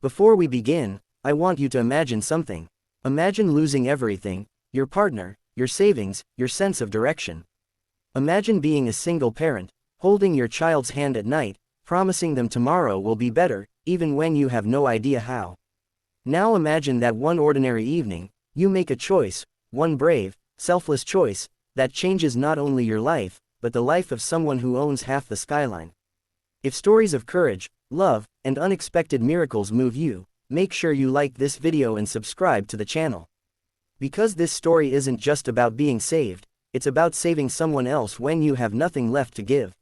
Before we begin, I want you to imagine something. Imagine losing everything: your partner, your savings, your sense of direction. Imagine being a single parent, holding your child's hand at night, promising them tomorrow will be better, even when you have no idea how. Now imagine that one ordinary evening, you make a choice, one brave, selfless choice, that changes not only your life, but the life of someone who owns half the skyline. If stories of courage, love, and unexpected miracles move you, make sure you like this video and subscribe to the channel. Because this story isn't just about being saved, it's about saving someone else when you have nothing left to give.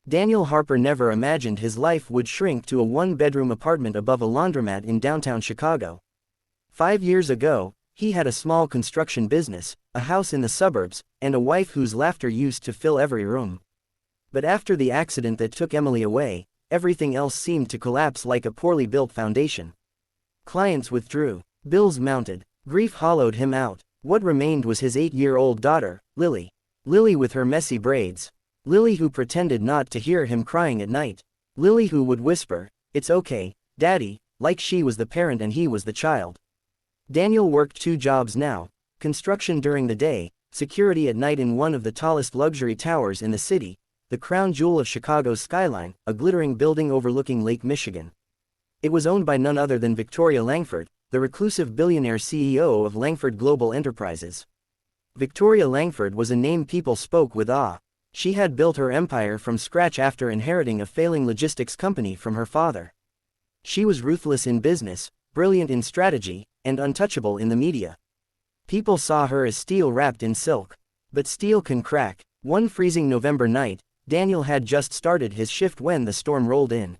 Daniel Harper never imagined his life would shrink to a one-bedroom apartment above a laundromat in downtown Chicago. 5 years ago, he had a small construction business, a house in the suburbs, and a wife whose laughter used to fill every room. But after the accident that took Emily away, everything else seemed to collapse like a poorly built foundation. Clients withdrew. Bills mounted. Grief hollowed him out. What remained was his 8-year-old daughter, Lily. Lily with her messy braids. Lily who pretended not to hear him crying at night. Lily who would whisper, "It's okay, Daddy," like she was the parent and he was the child. Daniel worked 2 jobs now: construction during the day, security at night in one of the tallest luxury towers in the city, the crown jewel of Chicago's skyline, a glittering building overlooking Lake Michigan. It was owned by none other than Victoria Langford, the reclusive billionaire CEO of Langford Global Enterprises. Victoria Langford was a name people spoke with awe. She had built her empire from scratch after inheriting a failing logistics company from her father. She was ruthless in business, brilliant in strategy, and untouchable in the media. People saw her as steel wrapped in silk. But steel can crack. One freezing November night, Daniel had just started his shift when the storm rolled in.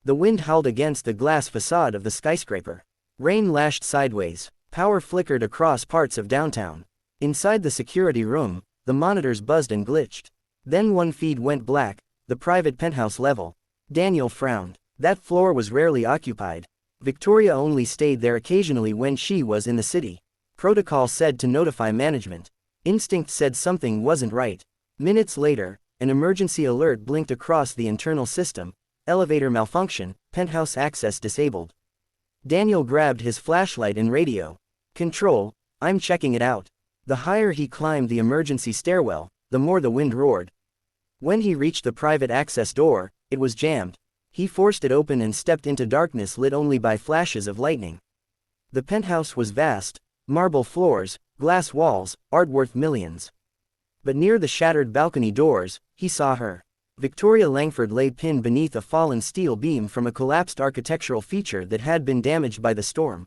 The wind howled against the glass facade of the skyscraper. Rain lashed sideways. Power flickered across parts of downtown. Inside the security room, the monitors buzzed and glitched. Then one feed went black, the private penthouse level. Daniel frowned. That floor was rarely occupied. Victoria only stayed there occasionally when she was in the city. Protocol said to notify management. Instinct said something wasn't right. Minutes later, an emergency alert blinked across the internal system: elevator malfunction, penthouse access disabled. Daniel grabbed his flashlight and radio. "Control, I'm checking it out." The higher he climbed the emergency stairwell, the more the wind roared. When he reached the private access door, it was jammed. He forced it open and stepped into darkness lit only by flashes of lightning. The penthouse was vast: marble floors, glass walls, art worth millions. But near the shattered balcony doors, he saw her. Victoria Langford lay pinned beneath a fallen steel beam from a collapsed architectural feature that had been damaged by the storm.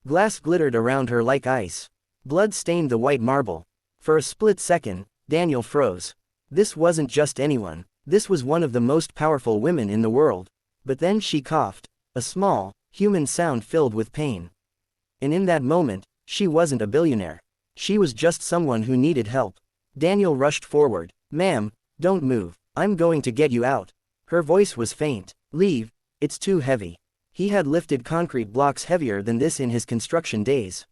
Glass glittered around her like ice. Blood stained the white marble. For a split second, Daniel froze. This wasn't just anyone. This was one of the most powerful women in the world. But then she coughed. A small, human sound filled with pain. And in that moment, she wasn't a billionaire. She was just someone who needed help. Daniel rushed forward. "Ma'am, don't move. I'm going to get you out." Her voice was faint. "Leave, it's too heavy." He had lifted concrete blocks heavier than this in his construction days.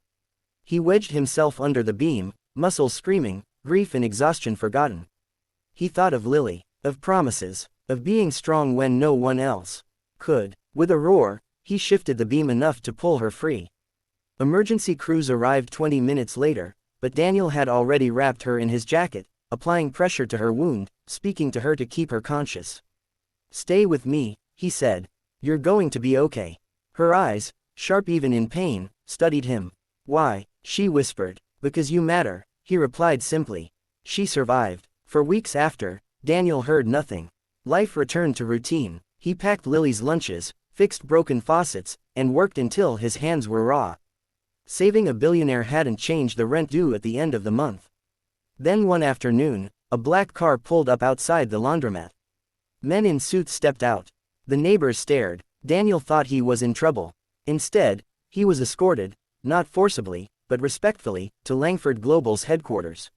He wedged himself under the beam, muscles screaming, grief and exhaustion forgotten. He thought of Lily, of promises, of being strong when no one else could. With a roar, he shifted the beam enough to pull her free. Emergency crews arrived 20 minutes later, but Daniel had already wrapped her in his jacket, applying pressure to her wound, speaking to her to keep her conscious. "Stay with me," he said. "You're going to be okay." Her eyes, sharp even in pain, studied him. "Why?" she whispered. "Because you matter," he replied simply. She survived. For weeks after, Daniel heard nothing. Life returned to routine. He packed Lily's lunches, fixed broken faucets, and worked until his hands were raw. Saving a billionaire hadn't changed the rent due at the end of the month. Then one afternoon, a black car pulled up outside the laundromat. Men in suits stepped out. The neighbors stared. Daniel thought he was in trouble. Instead, he was escorted, not forcibly, but respectfully, to Langford Global's headquarters.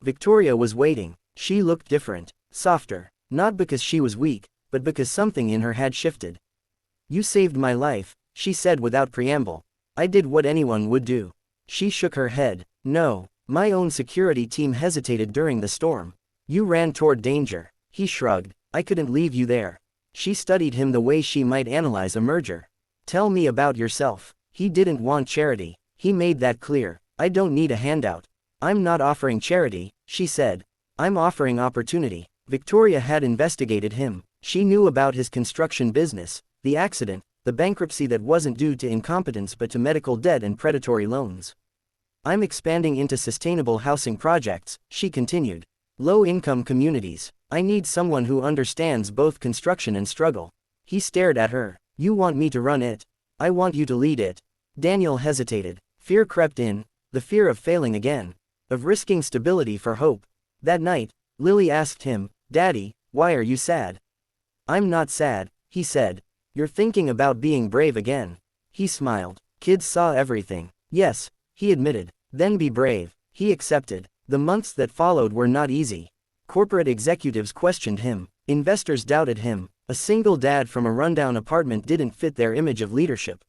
Victoria was waiting. She looked different, softer, not because she was weak, but because something in her had shifted. "You saved my life," she said without preamble. "I did what anyone would do." She shook her head. "No, my own security team hesitated during the storm. You ran toward danger." He shrugged. "I couldn't leave you there." She studied him the way she might analyze a merger. Tell me about yourself. He didn't want charity. He made that clear. I don't need a handout. I'm not offering charity, she said. I'm offering opportunity. Victoria had investigated him. She knew about his construction business, the accident, the bankruptcy that wasn't due to incompetence but to medical debt and predatory loans. I'm expanding into sustainable housing projects, she continued. Low-income communities. I need someone who understands both construction and struggle. He stared at her. You want me to run it? I want you to lead it. Daniel hesitated. Fear crept in, the fear of failing again, of risking stability for hope. That night, Lily asked him, Daddy, why are you sad? I'm not sad, he said. You're thinking about being brave again. He smiled. Kids saw everything. Yes, he admitted. Then be brave, he accepted. The months that followed were not easy. Corporate executives questioned him. Investors doubted him. A single dad from a rundown apartment didn't fit their image of leadership.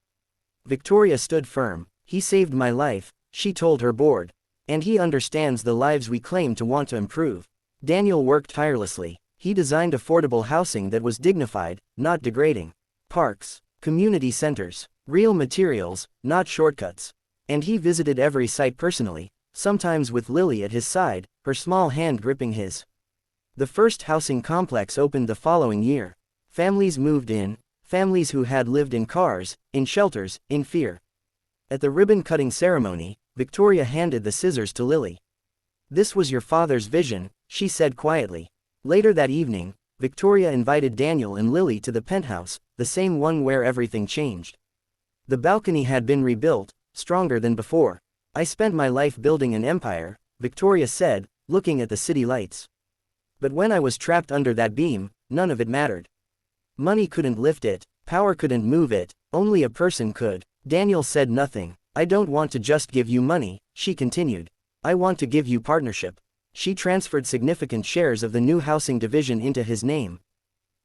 Victoria stood firm. He saved my life, she told her board. And he understands the lives we claim to want to improve. Daniel worked tirelessly. He designed affordable housing that was dignified, not degrading. Parks, community centers, real materials, not shortcuts. And he visited every site personally, sometimes with Lily at his side, her small hand gripping his. The first housing complex opened the following year. Families moved in, families who had lived in cars, in shelters, in fear. At the ribbon-cutting ceremony, Victoria handed the scissors to Lily. This was your father's vision, she said quietly. Later that evening, Victoria invited Daniel and Lily to the penthouse, the same one where everything changed. The balcony had been rebuilt, stronger than before. I spent my life building an empire, Victoria said, looking at the city lights. But when I was trapped under that beam, none of it mattered. Money couldn't lift it, power couldn't move it, only a person could. Daniel said nothing. I don't want to just give you money, she continued. I want to give you partnership. She transferred significant shares of the new housing division into his name.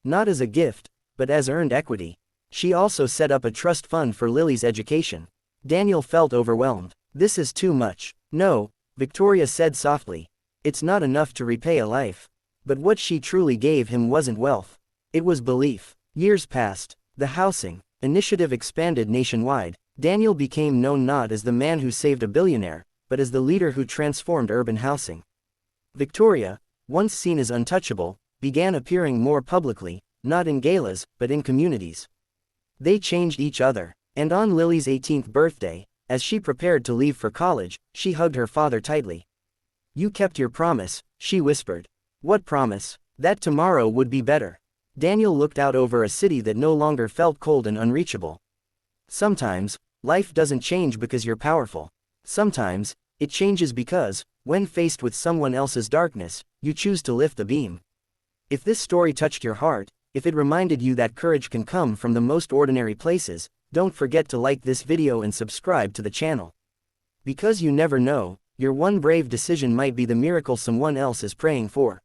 Not as a gift, but as earned equity. She also set up a trust fund for Lily's education. Daniel felt overwhelmed. This is too much. No, Victoria said softly. It's not enough to repay a life. But what she truly gave him wasn't wealth. It was belief. Years passed. The housing initiative expanded nationwide. Daniel became known not as the man who saved a billionaire, but as the leader who transformed urban housing. Victoria, once seen as untouchable, began appearing more publicly, not in galas, but in communities. They changed each other. And on Lily's 18th birthday, as she prepared to leave for college, she hugged her father tightly. You kept your promise, she whispered. What promise? That tomorrow would be better. Daniel looked out over a city that no longer felt cold and unreachable. Sometimes, life doesn't change because you're powerful. Sometimes, it changes because, when faced with someone else's darkness, you choose to lift the beam. If this story touched your heart, if it reminded you that courage can come from the most ordinary places, don't forget to like this video and subscribe to the channel. Because you never know, your one brave decision might be the miracle someone else is praying for.